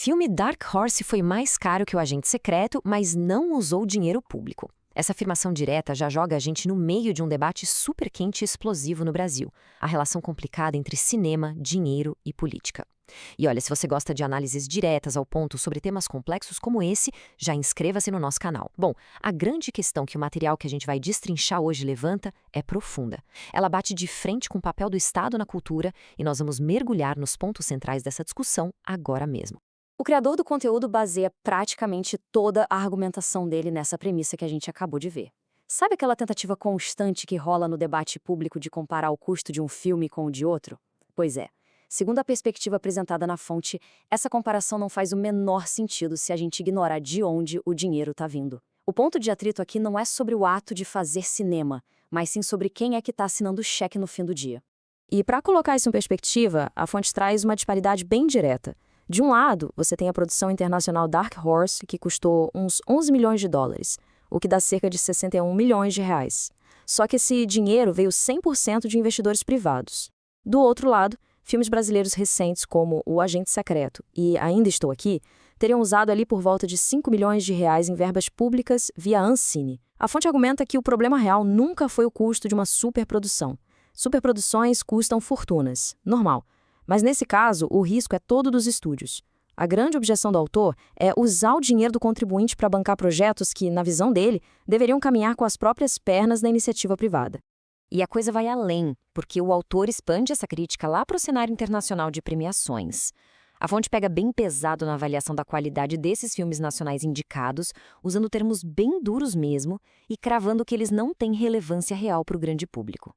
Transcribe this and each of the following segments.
Filme Dark Horse foi mais caro que O Agente Secreto, mas não usou dinheiro público. Essa afirmação direta já joga a gente no meio de um debate super quente e explosivo no Brasil, a relação complicada entre cinema, dinheiro e política. E olha, se você gosta de análises diretas ao ponto sobre temas complexos como esse, já inscreva-se no nosso canal. Bom, a grande questão que o material que a gente vai destrinchar hoje levanta é profunda. Ela bate de frente com o papel do Estado na cultura e nós vamos mergulhar nos pontos centrais dessa discussão agora mesmo. O criador do conteúdo baseia praticamente toda a argumentação dele nessa premissa que a gente acabou de ver. Sabe aquela tentativa constante que rola no debate público de comparar o custo de um filme com o de outro? Pois é. Segundo a perspectiva apresentada na fonte, essa comparação não faz o menor sentido se a gente ignorar de onde o dinheiro está vindo. O ponto de atrito aqui não é sobre o ato de fazer cinema, mas sim sobre quem é que está assinando o cheque no fim do dia. E para colocar isso em perspectiva, a fonte traz uma disparidade bem direta. De um lado, você tem a produção internacional Dark Horse, que custou uns 11 milhões de dólares, o que dá cerca de 61 milhões de reais. Só que esse dinheiro veio 100% de investidores privados. Do outro lado, filmes brasileiros recentes como O Agente Secreto e Ainda Estou Aqui teriam usado ali por volta de 5 milhões de reais em verbas públicas via Ancine. A fonte argumenta que o problema real nunca foi o custo de uma superprodução. Superproduções custam fortunas, normal. Mas nesse caso, o risco é todo dos estúdios. A grande objeção do autor é usar o dinheiro do contribuinte para bancar projetos que, na visão dele, deveriam caminhar com as próprias pernas da iniciativa privada. E a coisa vai além, porque o autor expande essa crítica lá para o cenário internacional de premiações. A fonte pega bem pesado na avaliação da qualidade desses filmes nacionais indicados, usando termos bem duros mesmo e cravando que eles não têm relevância real para o grande público.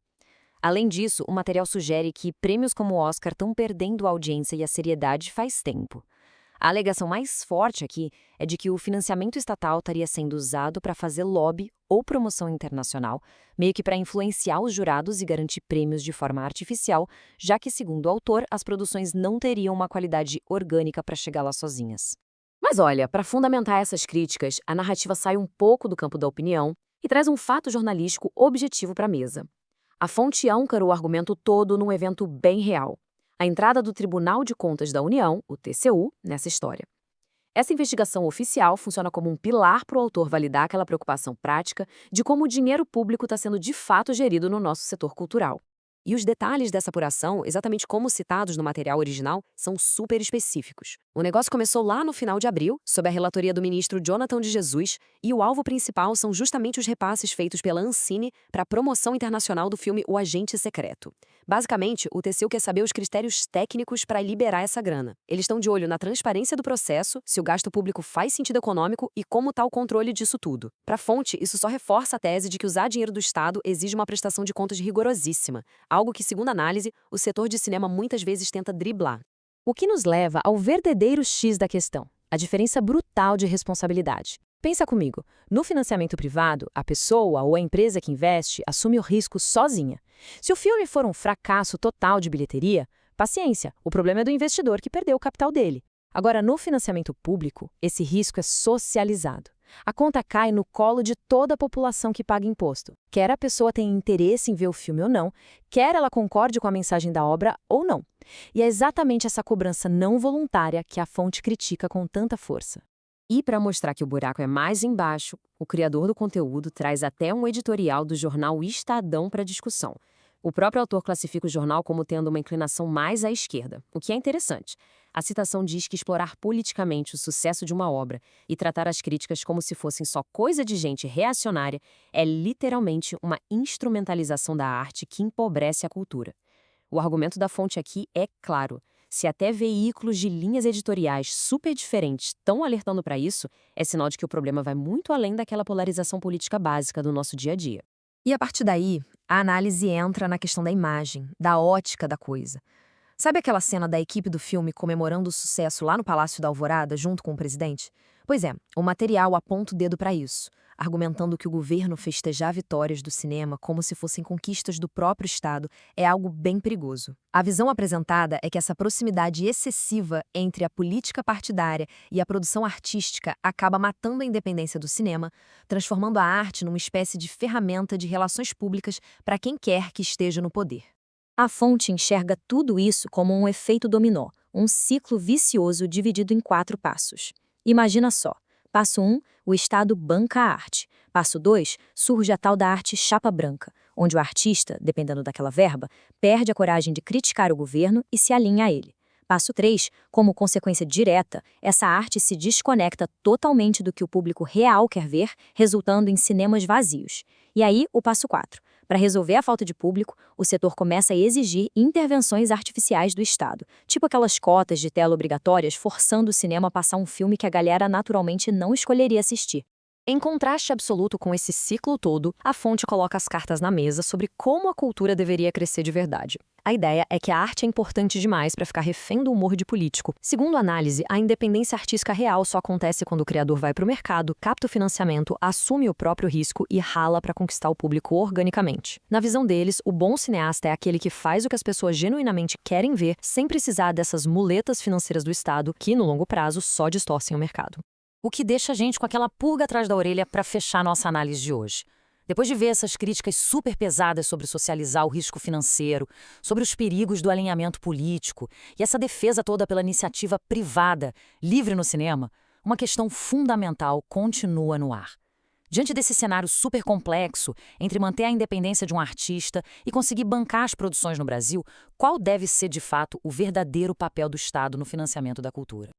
Além disso, o material sugere que prêmios como o Oscar estão perdendo a audiência e a seriedade faz tempo. A alegação mais forte aqui é de que o financiamento estatal estaria sendo usado para fazer lobby ou promoção internacional, meio que para influenciar os jurados e garantir prêmios de forma artificial, já que, segundo o autor, as produções não teriam uma qualidade orgânica para chegar lá sozinhas. Mas olha, para fundamentar essas críticas, a narrativa sai um pouco do campo da opinião e traz um fato jornalístico objetivo para a mesa. A fonte âncora o argumento todo num evento bem real: a entrada do Tribunal de Contas da União, o TCU, nessa história. Essa investigação oficial funciona como um pilar para o autor validar aquela preocupação prática de como o dinheiro público está sendo de fato gerido no nosso setor cultural. E os detalhes dessa apuração, exatamente como citados no material original, são super específicos. O negócio começou lá no final de abril, sob a relatoria do ministro Jonathan de Jesus, e o alvo principal são justamente os repasses feitos pela Ancine para a promoção internacional do filme O Agente Secreto. Basicamente, o TCU quer saber os critérios técnicos para liberar essa grana. Eles estão de olho na transparência do processo, se o gasto público faz sentido econômico e como está o controle disso tudo. Para a fonte, isso só reforça a tese de que usar dinheiro do Estado exige uma prestação de contas rigorosíssima, algo que, segundo a análise, o setor de cinema muitas vezes tenta driblar. O que nos leva ao verdadeiro X da questão, a diferença brutal de responsabilidade. Pensa comigo, no financiamento privado, a pessoa ou a empresa que investe assume o risco sozinha. Se o filme for um fracasso total de bilheteria, paciência, o problema é do investidor que perdeu o capital dele. Agora, no financiamento público, esse risco é socializado. A conta cai no colo de toda a população que paga imposto. Quer a pessoa tenha interesse em ver o filme ou não, quer ela concorde com a mensagem da obra ou não. E é exatamente essa cobrança não voluntária que a fonte critica com tanta força. E para mostrar que o buraco é mais embaixo, o criador do conteúdo traz até um editorial do jornal Estadão para discussão. O próprio autor classifica o jornal como tendo uma inclinação mais à esquerda, o que é interessante. A citação diz que explorar politicamente o sucesso de uma obra e tratar as críticas como se fossem só coisa de gente reacionária é literalmente uma instrumentalização da arte que empobrece a cultura. O argumento da fonte aqui é claro. Se até veículos de linhas editoriais super diferentes estão alertando para isso, é sinal de que o problema vai muito além daquela polarização política básica do nosso dia a dia. E a partir daí, a análise entra na questão da imagem, da ótica da coisa. Sabe aquela cena da equipe do filme comemorando o sucesso lá no Palácio da Alvorada, junto com o presidente? Pois é, o material aponta o dedo para isso, argumentando que o governo festejar vitórias do cinema como se fossem conquistas do próprio Estado é algo bem perigoso. A visão apresentada é que essa proximidade excessiva entre a política partidária e a produção artística acaba matando a independência do cinema, transformando a arte numa espécie de ferramenta de relações públicas para quem quer que esteja no poder. A fonte enxerga tudo isso como um efeito dominó, um ciclo vicioso dividido em 4 passos. Imagina só. Passo 1, o Estado banca a arte. Passo 2, surge a tal da arte chapa branca, onde o artista, dependendo daquela verba, perde a coragem de criticar o governo e se alinha a ele. Passo 3, como consequência direta, essa arte se desconecta totalmente do que o público real quer ver, resultando em cinemas vazios. E aí, o passo 4. Para resolver a falta de público, o setor começa a exigir intervenções artificiais do Estado, tipo aquelas cotas de tela obrigatórias forçando o cinema a passar um filme que a galera naturalmente não escolheria assistir. Em contraste absoluto com esse ciclo todo, a fonte coloca as cartas na mesa sobre como a cultura deveria crescer de verdade. A ideia é que a arte é importante demais para ficar refém do humor de político. Segundo a análise, a independência artística real só acontece quando o criador vai para o mercado, capta o financiamento, assume o próprio risco e rala para conquistar o público organicamente. Na visão deles, o bom cineasta é aquele que faz o que as pessoas genuinamente querem ver, sem precisar dessas muletas financeiras do Estado que, no longo prazo, só distorcem o mercado. O que deixa a gente com aquela pulga atrás da orelha para fechar nossa análise de hoje. Depois de ver essas críticas super pesadas sobre socializar o risco financeiro, sobre os perigos do alinhamento político e essa defesa toda pela iniciativa privada, livre no cinema, uma questão fundamental continua no ar. Diante desse cenário super complexo, entre manter a independência de um artista e conseguir bancar as produções no Brasil, qual deve ser de fato o verdadeiro papel do Estado no financiamento da cultura?